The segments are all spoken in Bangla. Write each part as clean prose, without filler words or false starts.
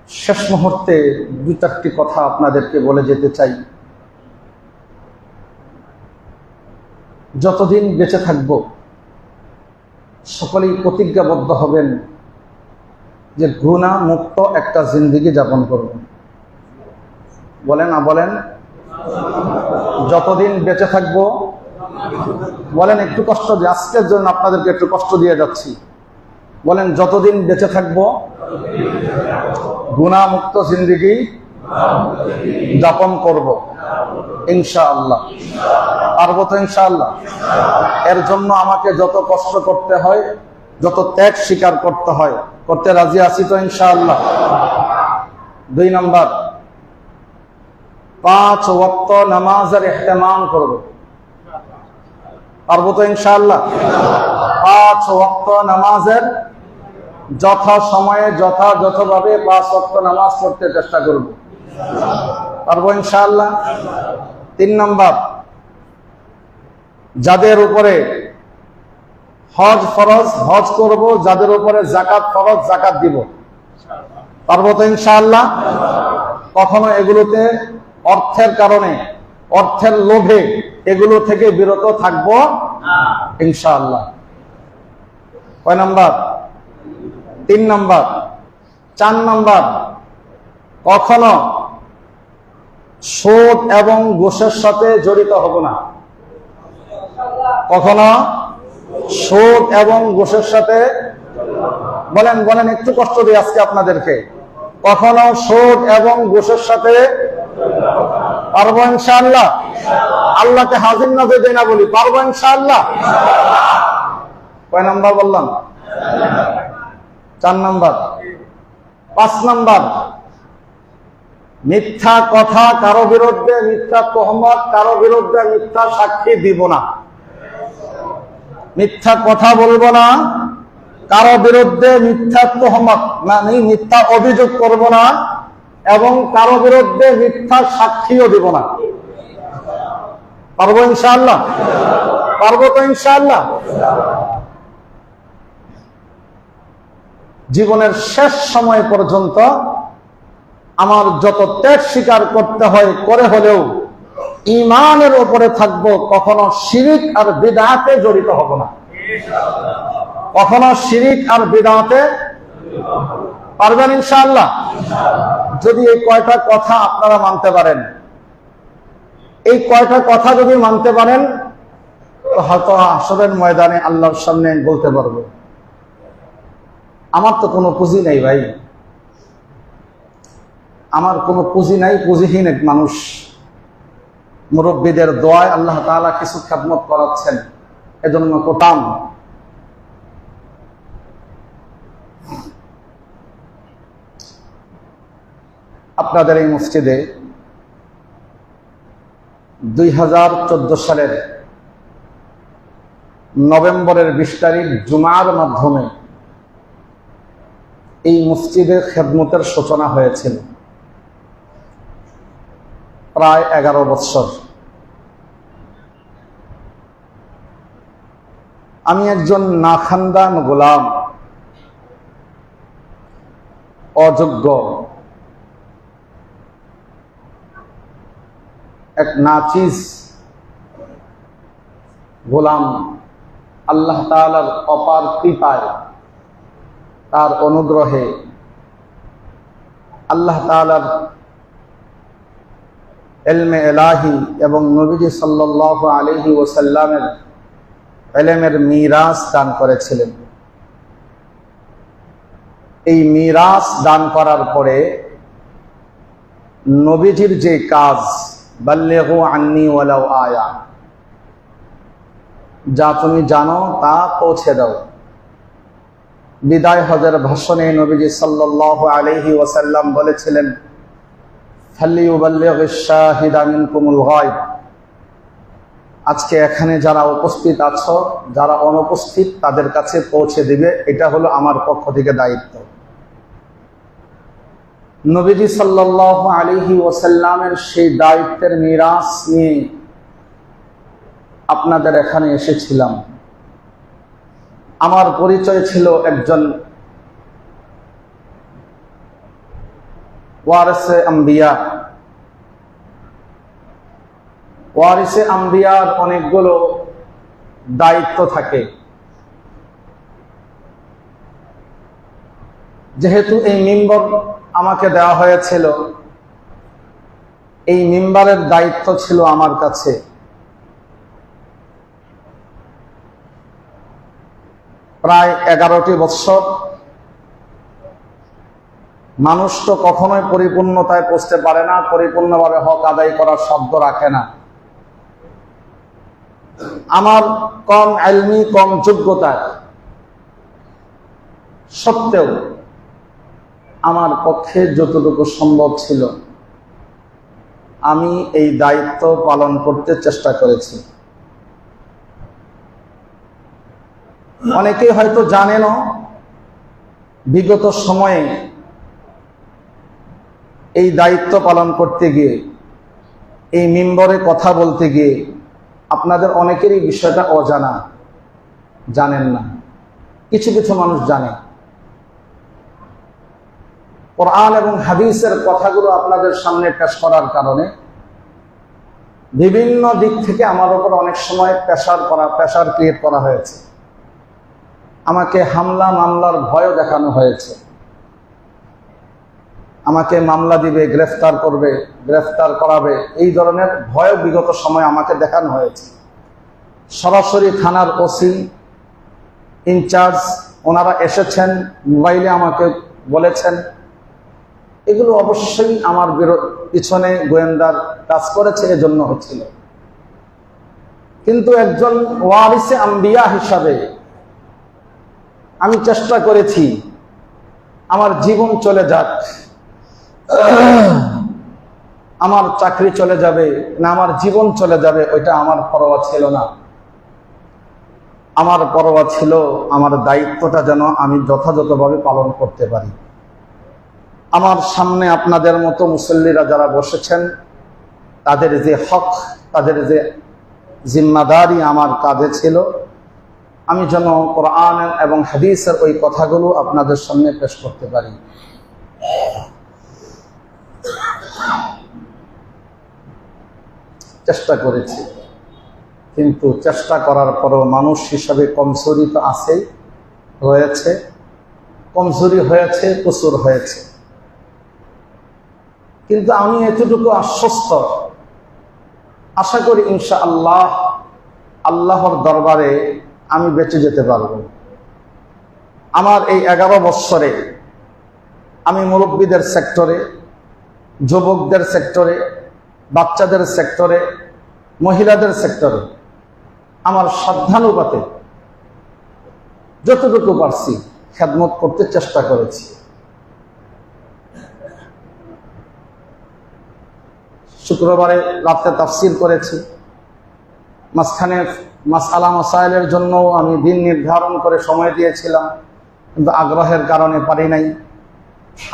শেষ মুহূর্তে দুই চারটি কথা আপনাদেরকে বলে যেতে চাই। যতদিন বেঁচে থাকব সকলেই প্রতিজ্ঞাবদ্ধ হবেন যে গুনাহ মুক্ত একটা জিন্দেগি যাপন করব। বলেন না বলেন? যতদিন বেঁচে থাকব বলেন, একটু কষ্ট দিয়ে, আজকের জন্য আপনাদেরকে একটু কষ্ট দিয়ে যাচ্ছি। বলেন, যতদিন বেঁচে থাকব গুনাহ মুক্ত জিন্দেগি যাপন করব ইনশাআল্লাহ। পারবো তো ইনশাআল্লাহ? এর জন্য আমাকে যত কষ্ট করতে হয়, যত ত্যাগ স্বীকার করতে হয়, করতে রাজি আছি তো ইনশাআল্লাহ। 2 নম্বর, 5 ওয়াক্ত নামাজের ইহতিমাম করব। পারবো তো ইনশাআল্লাহ? 5 ওয়াক্ত নামাজের যথা সময়ে যথাযথভাবে 5 ওয়াক্ত নামাজ পড়তে চেষ্টা করব। পারবো ইনশাআল্লাহ? 3 নম্বর, যাদের উপরে হজ ফরজ হজ করব, যাদের উপরে যাকাত ফরজ যাকাত দিব। পারবো তো ইনশাআল্লাহ? কখনো এগুলোতে অর্থের কারণে, অর্থের লোভে এগুলো থেকে বিরত থাকবো ইনশাআল্লাহ। কয় নাম্বার? 3 নম্বর। 4 নম্বর, কখনো সুদ এবং ঘুষের সাথে জড়িত হব না। কখনো সুদ এবং ঘুষের সাথে, বলেন বলেন, একটু কষ্ট দিই আজকে আপনাদেরকে, কখনো সুদ এবং ঘুষের সাথে পারবো ইনশাআল্লাহ? আল্লাহকে হাজির নাজর দেই না বলি, পারবো ইনশাআল্লাহ? কয় নাম্বার বললাম? 4 নম্বর। 5 নম্বর, মিথ্যা কথা কারো বিরুদ্ধে, মিথ্যা তহমত কারো বিরুদ্ধে, মিথ্যা সাক্ষী দিব না। মিথ্যা কথা বলবো না, কারো বিরুদ্ধে মিথ্যা তহমত মানে মিথ্যা অভিযোগ করব না, এবং কারো বিরুদ্ধে মিথ্যা সাক্ষীও দিব না। পারবো ইনশাআল্লাহ? পারবো তো ইনশাআল্লাহ? জীবনের শেষ সময় পর্যন্ত আমার যত ত্যাগ স্বীকার করতে হয় করে হলেও ঈমানের উপরে থাকবো, কখনো শিরিক আর বিদআতে জড়িত হব না। কখনো শিরিক আর বিদআতে পারবেন ইনশাআল্লাহ? যদি এই কয়টা কথা আপনারা মানতে পারেন, এই কয়টা কথা যদি মানতে পারেন, তো হয়তো হাসরের ময়দানে আল্লাহর সামনে বলতে পারবো, আমার তো কোনো পুঁজি নাই ভাই, আমার কোনো পুঁজি নাই, পুঁজিহীন এক মানুষ। মুরব্বীদের দোয়ায় আল্লাহ তাআলা কিছু খেদমত করাচ্ছেন, এজন্য কোটাম। আপনাদের এই মসজিদে 2014 সালের নভেম্বরের 20 তারিখ জুমার মাধ্যমে এই মসজিদের খেদমতের সূচনা হয়েছিল। প্রায় 11 বছর। আমি একজন নাখানদান গোলাম, অযোগ্য, এক নাচিজ গোলাম। আল্লাহ তাআলার অপার কৃপায়, তার অনুগ্রহে, আল্লাহ তাআলার ইলমে ইলাহি এবং নবীজি সাল্লাল্লাহু আলাইহি ওয়াসাল্লামের ইলমের মিরাস দান করেছিলেন। এই মিরাস দান করার পরে নবীজির যে কাজ, বাল্লিগু আন্নি ওয়ালাউ আয়া, যা তুমি জানো তা পৌঁছে দাও। বিদায় হজের ভাষণে নবীজি সাল্লাল্লাহু আলাইহি ওয়াসাল্লাম বলেছিলেন, ফালিয়ুবাল্লিগিশ শাহিদা মিনকুমুল গায়ব। আজকে এখানে যারা উপস্থিত আছো, যারা অনুপস্থিত, তাদের কাছে পৌঁছে দিবে, এটা হলো আমার পক্ষ থেকে দায়িত্ব। নবীজি সাল্লাল্লাহু আলাইহি ওয়াসাল্লামের সেই দায়িত্বের মিরাস নিয়ে আপনাদের এখানে এসেছিলাম। আমার পরিচয় ছিল একজন ওয়ারিসে আম্বিয়া। ওয়ারিসে আম্বিয়ার অনেকগুলো দায়িত্ব থাকে। যেহেতু এই মিম্বর আমাকে দেওয়া হয়েছিল, এই মিম্বরের দায়িত্ব ছিল আমার কাছে। প্রায় 11টি বৎসর। মানুষ তো কখনোই পরিপূর্ণতায় পৌঁছতে পারে না, পরিপূর্ণভাবে হক আদায় করার শব্দ রাখে না। আমার কম ইলমি, কম যোগ্যতা সত্ত্বেও আমার পক্ষে যতটুকু সম্ভব ছিল আমি এই দায়িত্ব পালন করতে চেষ্টা করেছি। অনেকেই হয়তো জানেনও, বিগত সময়ে এই দায়িত্ব পালন করতে গিয়ে, এই মিম্বরে কথা বলতে গিয়ে আপনাদের অনেকেরই বিষয়টা অজানা, জানেন না। কিছু কিছু মানুষ জানে। কোরআন এবং হাদিসের কথাগুলো আপনাদের সামনে পেশ করার কারণে বিভিন্ন দিক থেকে আমার উপর অনেক সময় প্রেশার ক্রিয়েট করা হয়েছে। আমাকে হামলা মামলার ভয়ও দেখানো হয়েছে। আমাকে মামলা দিবে, গ্রেফতার করবে, গ্রেফতার করাবে, এই ধরনের ভয়ও বিগত সময় আমাকে দেখানো হয়েছে। সরাসরি থানার ওসি ইনচার্জ ওনারা এসেছেন, মোবাইলে আমাকে বলেছেন। এগুলো অবশ্যই আমার পিছনে গোয়েন্দার কাজ করেছে, এজন্য হচ্ছিল। কিন্তু একজন ওয়ারিসে আম্বিয়া হিসাবে আমি চেষ্টা করেছি আমার জীবন চলে যাক, আমার চাকরি চলে যাবে না আমার জীবন চলে যাবে, ওইটা আমার পরোয়া ছিল না। আমার পরোয়া ছিল আমার দায়িত্বটা যেন আমি যথাযথভাবে পালন করতে পারি। আমার সামনে আপনাদের মতো মুসল্লিরা যারা বসেছেন, তাদের যে হক, তাদের যে জিম্মাদারি আমার কাঁধে ছিল, আমি যেন কোরআন এবং হাদিসের ওই কথাগুলো আপনাদের সামনে পেশ করতে পারি। চেষ্টা করেছি, কিন্তু চেষ্টা করার পরও মানুষ হিসাবে কমজোরি তো আছেই, রয়েছে। কমজোরি হয়েছে, কসুর হয়েছে। কিন্তু আমি এতটুকু আশ্বস্ত, আশা করি ইনশাআল্লাহ আল্লাহর দরবারে আমি বেঁচে যেতে পারব। আমার এই 11 বৎসরে আমি মুরব্বীদের সেক্টরে, যুবকদের সেক্টরে, বাচ্চাদের সেক্টরে, মহিলাদের সেক্টরে আমার সাধ্যানুপাতে যতটুকু পারছি খেদমত করতে চেষ্টা করেছি। শুক্রবারে রাতে তাফসীর করেছি। মাঝখানে মাসআলা মাসাইলের জন্য আমি দিন নির্ধারণ করে সময় দিয়েছিলাম, কিন্তু আগ্রহের কারণে পারি নাই।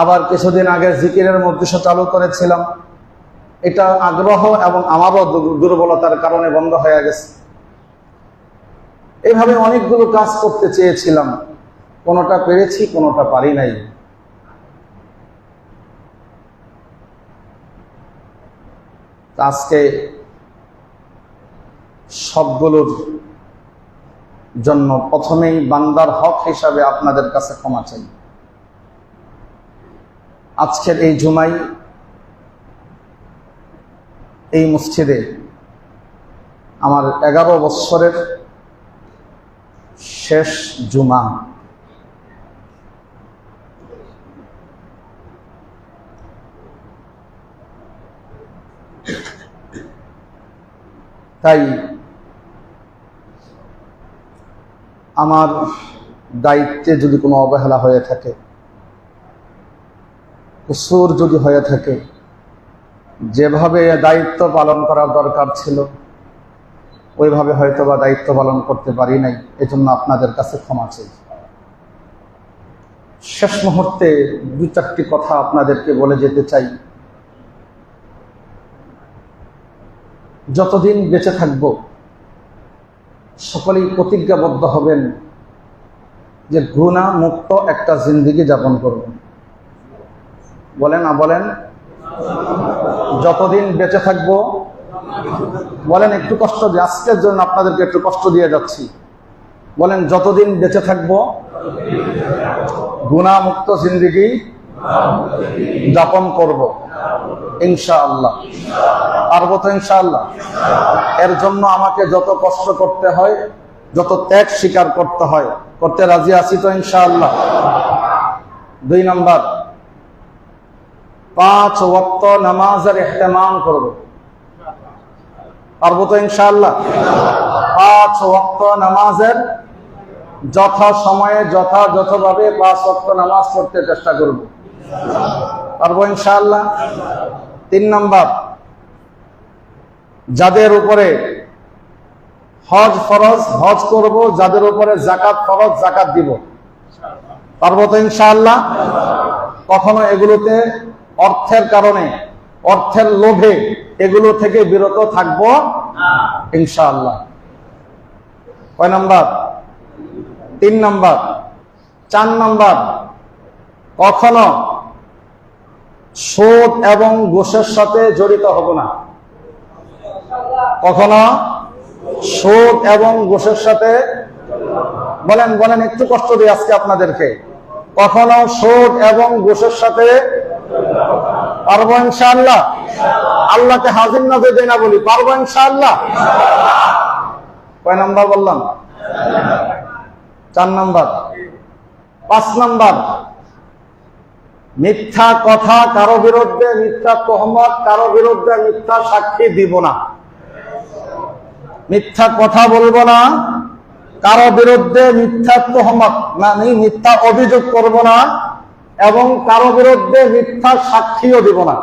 আবার কিছুদিন আগে জিকিরের মজলিস চালু করেছিলাম, এটা আগ্রহ এবং আমারও দুর্বলতার কারণে বন্ধ হয়ে গেছে। এইভাবে অনেকগুলো কাজ করতে চেয়েছিলাম, কোনোটা পেরেছি, কোনোটা পারি নাই। আজকে সবগুলোর জন্য প্রথমেই বান্দার হক হিসাবে আপনাদের কাছে ক্ষমা চাই। আজকের এই জুমাই এই মসজিদে আমার 11 বৎসরের শেষ জুমা। তাই আমার দায়িত্বে যদি কোনো অবহেলা হয়ে থাকে, কুসুর যদি হয়ে থাকে, যেভাবে দায়িত্ব পালন করার দরকার ছিল ওইভাবে হয়তো বা দায়িত্ব পালন করতে পারি নাই, এজন্য আপনাদের কাছে ক্ষমা চাই। শেষ মুহূর্তে 2-4টি কথা আপনাদেরকে বলে যেতে চাই। যতদিন বেঁচে থাকব সকলেই প্রতিজ্ঞাবদ্ধ হবেন যে গুনাহ মুক্ত একটা জিন্দেগি যাপন করব। বলেন না বলেন, যতদিন বেঁচে থাকবো। বলেন, একটু কষ্ট দিয়ে, আজকের জন্য আপনাদেরকে একটু কষ্ট দিয়ে যাচ্ছি। বলেন, যতদিন বেঁচে থাকবো গুনাহমুক্ত জিন্দেগি যাপন করব ইনশাআল্লাহ। পারবো তো ইনশাআল্লাহ? এর জন্য আমাকে যত কষ্ট করতে হয়, যত ত্যাগ স্বীকার করতে হয়, করতে রাজি আছি তো ইনশাআল্লাহ। 2 নাম্বার, 5 ওয়াক্ত নামাজের ইহতিমাম করব। পারবো তো ইনশাআল্লাহ? 5 ওয়াক্ত নামাজের যথা সময়ে যথাযথভাবে 5 ওয়াক্ত নামাজ পড়তে চেষ্টা করব। পারবো ইনশাআল্লাহ? 3 নাম্বার, যাদের উপরে হজ ফরজ হজ করব, যাদের উপরে যাকাত ফরজ যাকাত দিব। পারবো তো ইনশাআল্লাহ? কখনো এগুলোতে অর্থের কারণে, অর্থের লোভে এগুলো থেকে বিরত থাকবো ইনশাআল্লাহ। কয় নাম্বার? 3 নাম্বার। 4 নাম্বার, কখনো সুদ এবং ঘুষের সাথে জড়িত হব না। কখনো সুদ এবং ঘুষের সাথে, বলেন বলেন, একটু কষ্ট দিই আজকে আপনাদেরকে, কখনো সুদ এবং ঘুষের সাথে। পারবো ইনশাআল্লাহ? আল্লাহকে হাজির নাজর দেই না বলি, পারবো ইনশাআল্লাহ? কয় নাম্বার বললাম? 4 নাম্বার। 5 নাম্বার, মিথ্যা কথা কারো বিরুদ্ধে, মিথ্যা তহমত কারো বিরুদ্ধে, মিথ্যা সাক্ষী দিব না। মিথ্যা কথা বলবো না, কারো বিরুদ্ধে মিথ্যা তহমত মানে মিথ্যা অভিযোগ করব না, এবং কারো বিরুদ্ধে মিথ্যা সাক্ষীও দিব না।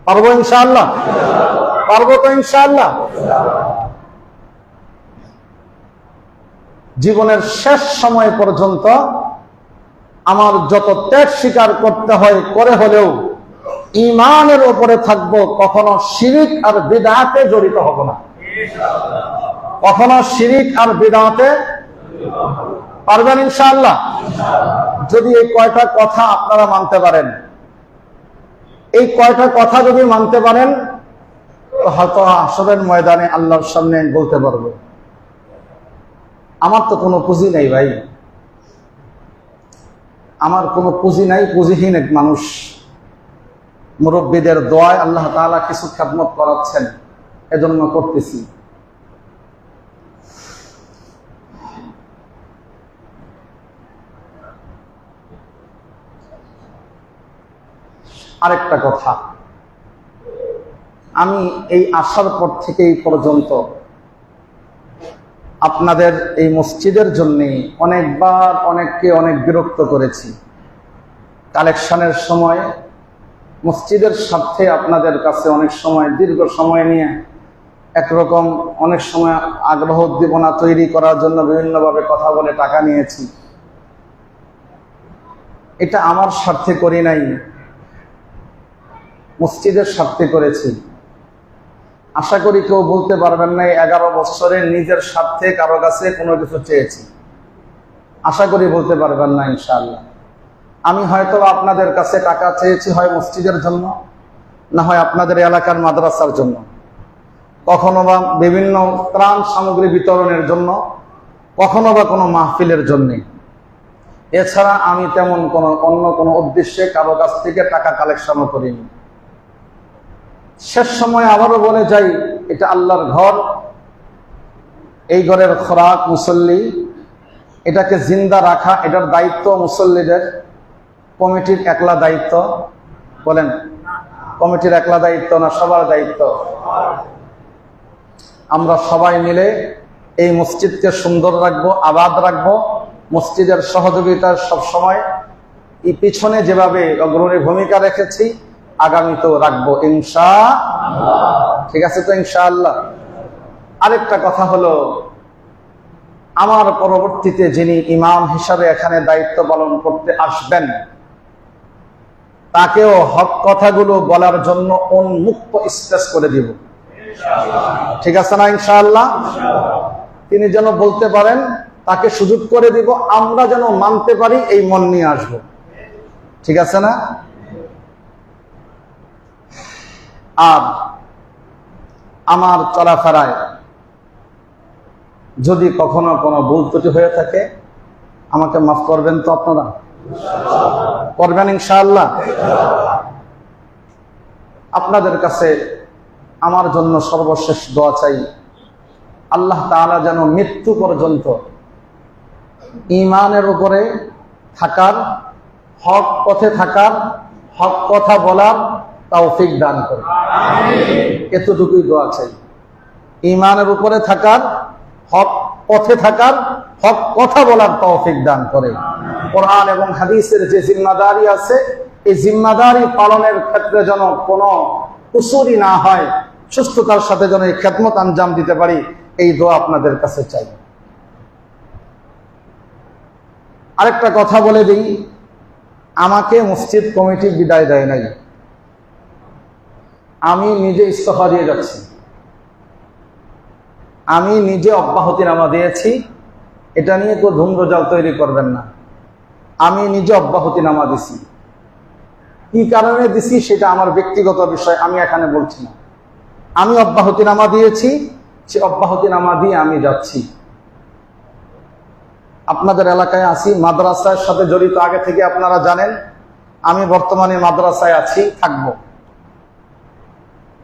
পারবো ইনশাআল্লাহ? পারবো তো ইনশাআল্লাহ? জীবনের শেষ সময় পর্যন্ত আমার যত ত্যাগ স্বীকার করতে হয় করে হলেও ঈমানের উপরে থাকবো, কখনো শিরিক আর বিদআতে জড়িত হব না। কখনো শিরিক আর বিদআতে। পারবেন ইনশাআল্লাহ? যদি এই কয়টা কথা আপনারা মানতে পারেন, এই কয়টা কথা যদি মানতে পারেন, তো হয়তো হাসরের ময়দানে আল্লাহর সামনে বলতে পারবো, আমার তো কোনো পুঁজি নাই ভাই, আমার কোনো পুঁজি নাই, পুঁজিহীন এক মানুষ। মুরব্বীদের দোয়ায় আল্লাহ তাআলা কিছু খেদমত করাচ্ছেন, এজন্য করতেছি। আরেকটা কথা, আমি এই আসার পর থেকে এই পর্যন্ত আপনাদের এই মসজিদের জন্য অনেকবার অনেককে অনেক বিরক্ত করেছি। কালেকশনের সময় মসজিদের স্বার্থে আপনাদের কাছে অনেক সময় দীর্ঘ সময় নিয়ে একরকম, অনেক সময় আগ্রহ উদ্দীপনা তৈরি করার জন্য বিভিন্নভাবে কথা বলে টাকা নিয়েছি। এটা আমার স্বার্থে করি নাই, মসজিদের স্বার্থে করেছি। আশা করি কেউ বলতে পারবেন না 11 বছরে নিজের স্বার্থে কারো কাছে কোনো কিছু চেয়েছি। আশা করি বলতে পারবেন না ইনশাআল্লাহ। আমি হয়তো আপনাদের কাছে টাকা চেয়েছি, হয় মসজিদের জন্য, না হয় আপনাদের এলাকার মাদ্রাসার জন্য, কখনো বা বিভিন্ন ত্রাণ সামগ্রী বিতরণের জন্য, কখনো বা কোনো মাহফিলের জন্য। এছাড়া আমি তেমন অন্য কোনো উদ্দেশ্যে কারো কাছ থেকে টাকা কালেকশনও করিনি। শেষ সময় আবারও বলে যাই, এটা আল্লাহর ঘর, এই ঘরের খোরাক মুসল্লি, এটাকে জিন্দা রাখা এটার দায়িত্ব মুসল্লিদের, কমিটির একলা দায়িত্ব? বলেন, কমিটির একলা দায়িত্ব না সবার দায়িত্ব? আমরা সবাই মিলে এই মসজিদকে সুন্দর রাখবো, আবাদ রাখবো। মসজিদের সহযোগিতার সবসময় এই পিছনে যেভাবে অগ্রণী ভূমিকা রেখেছি, আগামীতেও রাখবো ইনশাআল্লাহ। ঠিক আছে তো ইনশাআল্লাহ? আরেকটা কথা হলো, আমার পরবর্তীতে যিনি ইমাম হিসাবে এখানে দায়িত্ব পালন করতে আসবেন, তাকেও হক কথাগুলো বলার জন্য উন্মুক্ত স্পেস করে দিব। ঠিক আছে না ইনশাআল্লাহ? তিনি যেন বলতে পারেন, তাকে সুযোগ করে দিব, আমরা যেন মানতে পারি, এই মন নিয়ে আসবো। ঠিক আছে না? আর আমার চলাফেরায় যদি কখনো কোনো ভুল ত্রুটি হয়ে থাকে আমাকে মাফ করবেন তো? আপনারা করবেন ইনশাআল্লাহ? আপনাদের কাছে আমার জন্য সর্বশেষ দোয়া চাই, আল্লাহ তাআলা যেন মৃত্যু পর্যন্ত ঈমানের উপরে থাকার, হক পথে থাকার, হক কথা বলার তৌফিক দান করে। এতটুকুই দোয়া চাই, ঈমানের উপরে থাকার, হক পথে থাকার, হক কথা বলার তৌফিক দান করে। কোরআন এবং হাদিসের যে জিম্মাদারি আছে, এই জিম্মাদারি পালনের ক্ষেত্রে যেন কোনো কুসুরি না হয়, সুস্থতার সাথে যেন এই খেদমত আঞ্জাম দিতে পারি, এই দোয়া আপনাদের কাছে চাই। আরেকটা কথা বলে দিই, আমাকে মসজিদ কমিটি বিদায় দেয় নাই, আমি নিজে ইস্তফা দিয়ে যাচ্ছি। আমি নিজে অব্যাহতিনামা দিয়েছি, এটা নিয়ে কেউ ধুমরজাল তৈরি করবেন না। আমি নিজে অব্যাহতিনামা দিছি, কি কারণে দিছি সেটা আমার ব্যক্তিগত বিষয়, আমি এখানে বলছি না। আমি অব্যাহতিনামা দিয়েছি, সে অব্যাহতিনামা দিয়ে আমি যাচ্ছি। আপনাদের এলাকায় আছি, মাদ্রাসার সাথে জড়িত, আগে থেকে আপনারা জানেন আমি বর্তমানে মাদ্রাসায় আছি, থাকবো।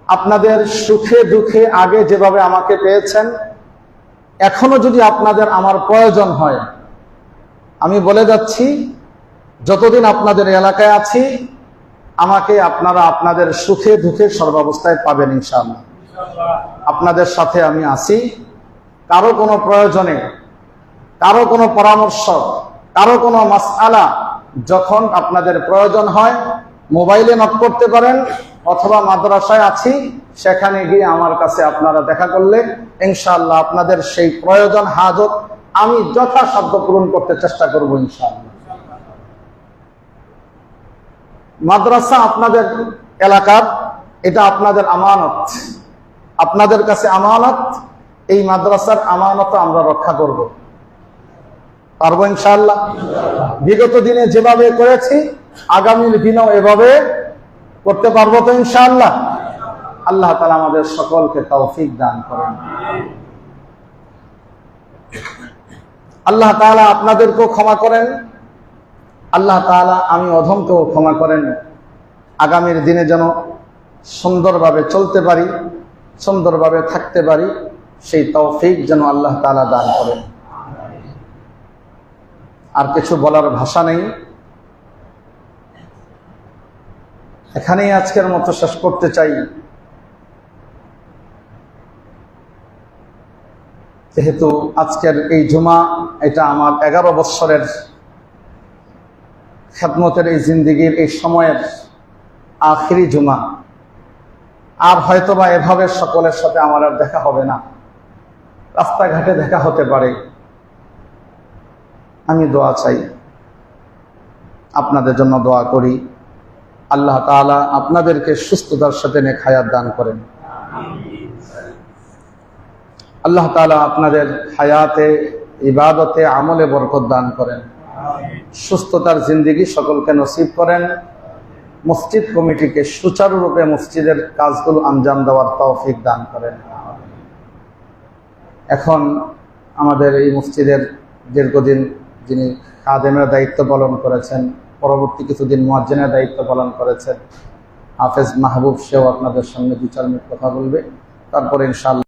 আপনাদের সুখে দুঃখে আগে যেভাবে আমাকে পেয়েছেন, এখনো যদি আপনাদের আমার প্রয়োজন হয়, আমি বলে যাচ্ছি যতদিন আপনাদের এলাকায় আছি আমাকে আপনারা আপনাদের সুখে দুঃখে সর্বাবস্থায় পাবেন ইনশাআল্লাহ। আপনাদের সাথে আমি আছি। কারো কোনো প্রয়োজনে, কারো কোনো পরামর্শ, কারো কোনো মাসআলা যখন আপনাদের প্রয়োজন হয় মোবাইলে নক করতে পারেন, অথবা মাদ্রাসায় আছি সেখানে গিয়ে আমার কাছে আপনারা দেখা করলে ইনশাআল্লাহ আপনাদের সেই প্রয়োজন হাজত আমি যথাসাধ্য পূরণ করতে চেষ্টা করব ইনশাআল্লাহ। মাদ্রাসা আপনাদের এলাকার, এটা আপনাদের আমানত, আপনাদের কাছে আমানত। এই মাদ্রাসার আমানত আমরা রক্ষা করব, পারবো ইনশাআল্লাহ। বিগত দিনে যেভাবে করেছি আগামীর দিনেও এভাবে করতে পারবো তো ইনশাআল্লাহ। আল্লাহ তাআলা আমাদের সকলকে তৌফিক দান করেন। আল্লাহ তাআলা আপনাদেরকেও ক্ষমা করেন, আল্লাহ তাআলা আমি অধমকেও ক্ষমা করেন। আগামীর দিনে যেন সুন্দরভাবে চলতে পারি, সুন্দরভাবে থাকতে পারি, সেই তৌফিক যেন আল্লাহ তাআলা দান করেন। আর কিছু বলার ভাষা নেই, এখানেই আজকের মতো শেষ করতে চাই। যেহেতু আজকের এই জুমা, এটা আমার 11 বৎসরের খেদমতের এই জিন্দেগির এই সময়ের আখিরি জুমা, আর হয়তোবা এভাবে সকলের সাথে আমার আর দেখা হবে না, রাস্তাঘাটে দেখা হতে পারে। আমি দোয়া চাই, আপনাদের জন্য দোয়া করি, আল্লাহ তাআলা আপনাদেরকে সুস্থতার সাথে নেক হায়াত দান করেন। আল্লাহ তাআলা আপনাদের হায়াতে, ইবাদতে, আমলে বরকত দান করেন। সুস্থতার জিন্দেগি সকলকে নসিব করেন। মসজিদ কমিটিকে সুচারুরূপে মসজিদের কাজগুলো আঞ্জাম দেওয়ার তৌফিক দান করেন। এখন আমাদের এই মসজিদের দীর্ঘদিন যিনি খাদেমের দায়িত্ব পালন করেছেন, পরবর্তী কিছুদিন মুয়াজ্জিনের দায়িত্ব পালন করেছেন, হাফেজ মাহবুব, সেও আপনাদের সামনে 2-4 মিনিট কথা বলবে, তারপরে ইনশাআল্লাহ